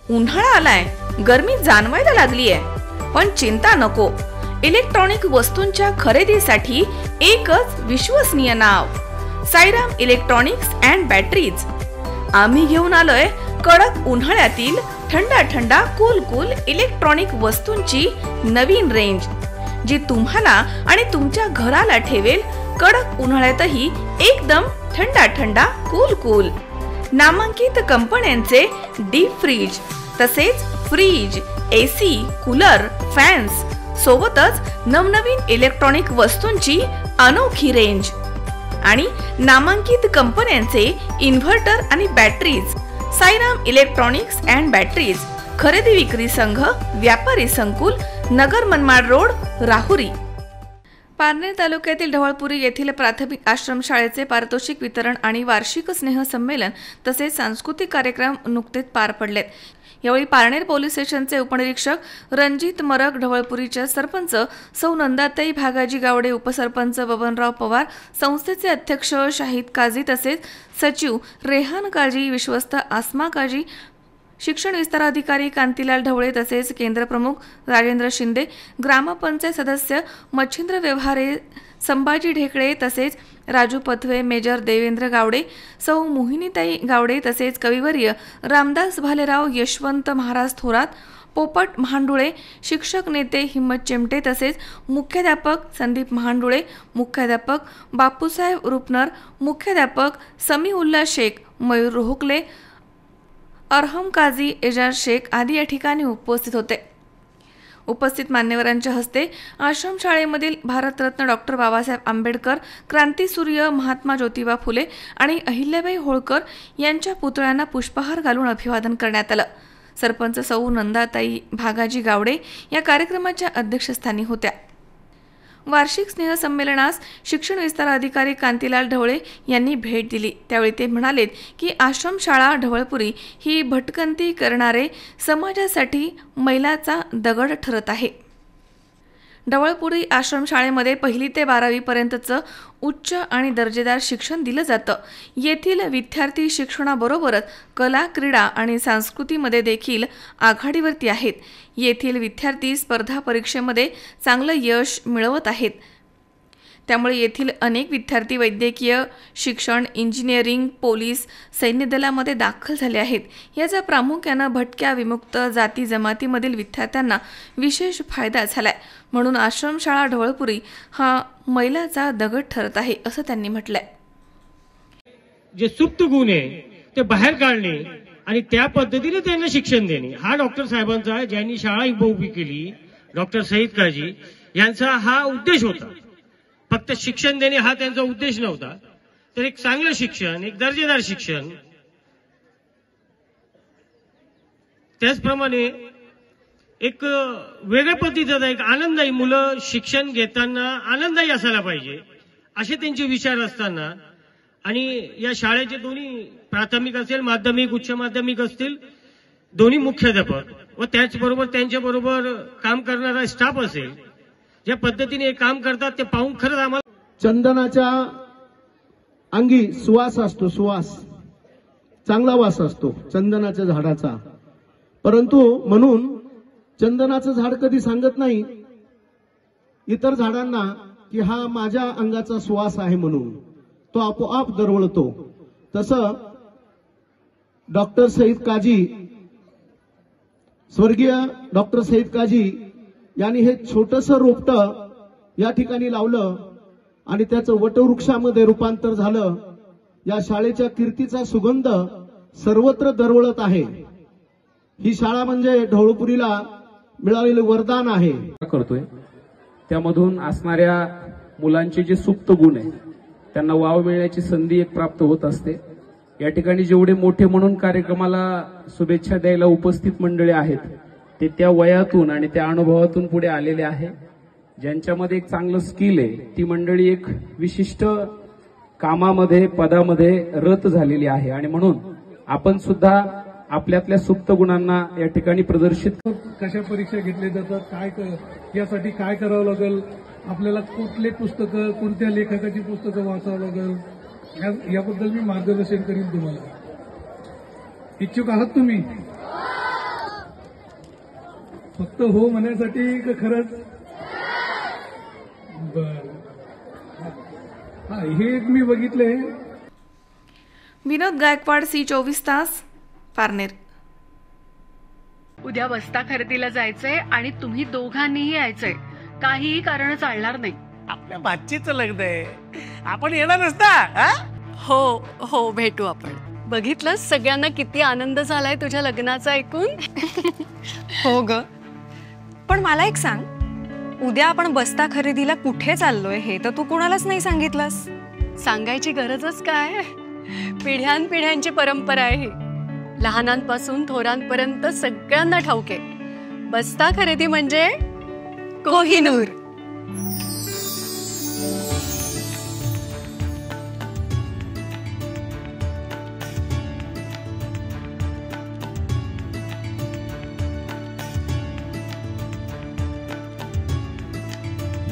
उन्हाळा आलाय, गरमी जाणवायला लागलीये, पण चिंता नको. इलेक्ट्रॉनिक वस्तूंच्या खरेदीसाठी एकच विश्वसनीय नाव, साईराम इलेक्ट्रॉनिक्स अँड बॅटरीज. आम्ही घेऊन आलोय कडक उन्हाळ्यातील थंडा थंडा कूल कूल इलेक्ट्रॉनिक वस्तूंची नवीन रेंज, जी तुम्हाला आणि तुमच्या घराला ठेवेल कडक उन्हाळ्यातही एकदम थंडा थंडा कूल कूल. नामांकित कंपन्यांचे डीप फ्रीज, तसेच फ्रीज, एसी, कूलर, फॅन्स सोबतच नवनवीन इलेक्ट्रॉनिक वस्तूंची अनोखी रेंज आणि नामांकित कंपन्यांचे इन्व्हर्टर आणि batteries. Sairam electronics and batteries, खरेदी विक्री संघ, व्यापारी संकुल, नगर मनमाड रोड, राहुरी. पारनेर तालुक्यातील ढवळपुरी येथील प्राथमिक आश्रमशाळेचे पारितोषिक वितरण आणि वार्षिक स्नेह संमेलन तसेच सांस्कृतिक कार्यक्रम नुकतेच पार पडलेत. यावेळी पारनेर पोलीस स्टेशनचे उपनिरीक्षक रणजित मरक, ढवळपुरीच्या सरपंच सौ नंदाताई भागाजी गावडे, उपसरपंच बबनराव पवार, संस्थेचे अध्यक्ष शाहिद काझी तसेच सचिव रेहान काझी, विश्वस्त आसमा काझी, शिक्षण विस्तार अधिकारी कांतीलाल ढवळे तसेच केंद्र प्रमुख राजेंद्र शिंदे, ग्रामपंचायत सदस्य मच्छिंद्र व्यवहारे, संभाजी ढेकळे तसेच राजू पथवे, मेजर देवेंद्र गावडे, सौ मोहिनीताई गावडे तसेच कविवर्य रामदास भालेराव, यशवंत महाराज थोरात, पोपट महांडुळे, शिक्षक नेते हिम्मत चिमटे तसेच मुख्याध्यापक संदीप महांडुळे, मुख्याध्यापक बापूसाहेब रुपनर, मुख्याध्यापक समीउल्ला शेख, मयूर रोहकले, अरहम काझी, एजाज शेख आदी या ठिकाणी उपस्थित होते. उपस्थित मान्यवरांच्या हस्ते आश्रमशाळेमधील भारतरत्न डॉक्टर बाबासाहेब आंबेडकर, क्रांतीसूर्य महात्मा ज्योतिबा फुले आणि अहिल्याबाई होळकर यांच्या पुतळ्यांना पुष्पहार घालून अभिवादन करण्यात आलं. सरपंच सौ नंदाताई भागाजी गावडे या कार्यक्रमाच्या अध्यक्षस्थानी होत्या. वार्षिक स्नेह संमेलनास शिक्षण विस्तार अधिकारी कांतीलाल ढवळे यांनी भेट दिली. त्यावेळी ते म्हणालेत की आश्रमशाळा ढवळपुरी ही भटकंती करणारे समाजासाठी मैलाचा दगड ठरत आहे. ढवळपुरी आश्रमशाळेमध्ये 1ली ते 12वी पर्यंतचं उच्च आणि दर्जेदार शिक्षण दिलं जातं. येथील विद्यार्थी शिक्षणाबरोबरच कला, क्रीडा आणि संस्कृतीमध्ये देखील आघाडीवरती आहेत. येथील विद्यार्थी स्पर्धा परीक्षेमध्ये चांगलं यश मिळवत आहेत. त्यामुळे येथील अनेक विद्यार्थी वैद्यकीय शिक्षण, इंजिनिअरिंग, पोलीस, सैन्य दलामध्ये दाखल झाले आहेत. याचा प्रामुख्यानं भटक्या, विमुक्त जाती जमातीमधील विद्यार्थ्यांना विशेष फायदा झालाय. म्हणून आश्रमशाळा ढवळपुरी हा मैलाचा दगड ठरत आहे, असं त्यांनी म्हटलंय. जे सुप्त गुण आहे ते बाहेर काढणे आणि त्या पद्धतीने त्यांना शिक्षण देणे हा डॉक्टर साहेबांचा, ज्यांनी शाळा उभी केली, डॉक्टर शहीद काझी यांचा हा उद्देश होता. फक्त शिक्षण देणे हा त्यांचा उद्देश नव्हता, तर एक चांगलं शिक्षण, एक दर्जेदार शिक्षण, त्याचप्रमाणे एक वेगळ्या पद्धतीचा एक आनंददायी, मुलं शिक्षण घेताना आनंददायी असायला पाहिजे असे त्यांचे विचार असताना, आणि या शाळेचे दोन्ही प्राथमिक असेल, माध्यमिक, उच्च माध्यमिक असतील, दोन्ही मुख्याध्यापक व त्याचबरोबर त्यांच्याबरोबर काम करणारा स्टाफ असेल, ज्या पद्धतीने हे काम करतात ते पाहून खरंच आम्हाला चंदनाच्या अंगी सुवास असतो, सुवास चांगला वास असतो चंदनाच्या झाडाचा. परंतु म्हणून चंदनाचं झाड कधी सांगत नाही इतर झाडांना की हा माझ्या अंगाचा सुवास आहे, म्हणून तो आपोआप दरवळतो. तसं डॉक्टर शहीद काझी, स्वर्गीय डॉक्टर शहीद काझी यांनी हे छोटंसं रोपटं या ठिकाणी लावलं आणि त्याचं वटवृक्षामध्ये रूपांतर झालं. या शाळेच्या कीर्तीचा सुगंध सर्वत्र दरवळत आहे. ही शाळा म्हणजे ढवळपुरीला मिळालेले वरदान आहे. करतोय त्यामधून असणाऱ्या मुलांचे जे सुप्त गुण आहे त्यांना वाव मिळण्याची संधी एक प्राप्त होत असते. या ठिकाणी जेवढे मोठे म्हणून कार्यक्रमाला शुभेच्छा द्यायला उपस्थित मंडळी आहेत ते त्या वयातून आणि त्या अनुभवातून पुढे आलेले आहे. ज्यांच्यामध्ये एक चांगलं स्किल आहे ती मंडळी एक विशिष्ट कामामध्ये, पदामध्ये रत झालेली आहे आणि म्हणून आपण सुद्धा आपल्यातल्या सुप्त गुणांना या ठिकाणी प्रदर्शित. कशा परीक्षा घेतल्या जातात, काय यासाठी काय करावं लागेल, आपल्याला कुठले पुस्तकं, कोणत्या लेखकाची पुस्तकं वाचावं लागेल, याबद्दल मी मार्गदर्शन करीन तुम्हाला. इच्छुक आहात तुम्ही? फक्त हो म्हणण्यासाठी का खरंच? बर, हा हे एक मी बघितलंय. विनोद गायकवाड, C24 तास, पारनेर. उद्या बस्ता खरेदीला जायचंय आणि तुम्ही दोघांनीही यायचंय. काहीही कारण चालणार नाही. आपल्या बातचीचं लग्न आहे, आपण येणार नसता. हो हो, भेटू आपण. बघितलं सगळ्यांना किती आनंद झालाय तुझ्या लग्नाचा ऐकून. हो ग, पण मला एक सांग, उद्या आपण बस्ता खरेदीला कुठे चाललोय हे तर तू कुणालाच नाही सांगितलंस. सांगायची गरजच काय, पिढ्यानपिढ्यांची परंपरा आहे ही. लहानांपासून थोरांपर्यंत सगळ्यांना ठाऊक आहे, बस्ता खरेदी म्हणजे कोहिनूर.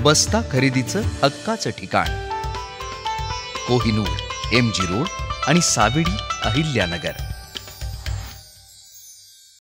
बस्ता खरेदीचं हक्काचं ठिकाण कोहिनूर, MG रोड आणि सावेडी, अहिल्यानगर.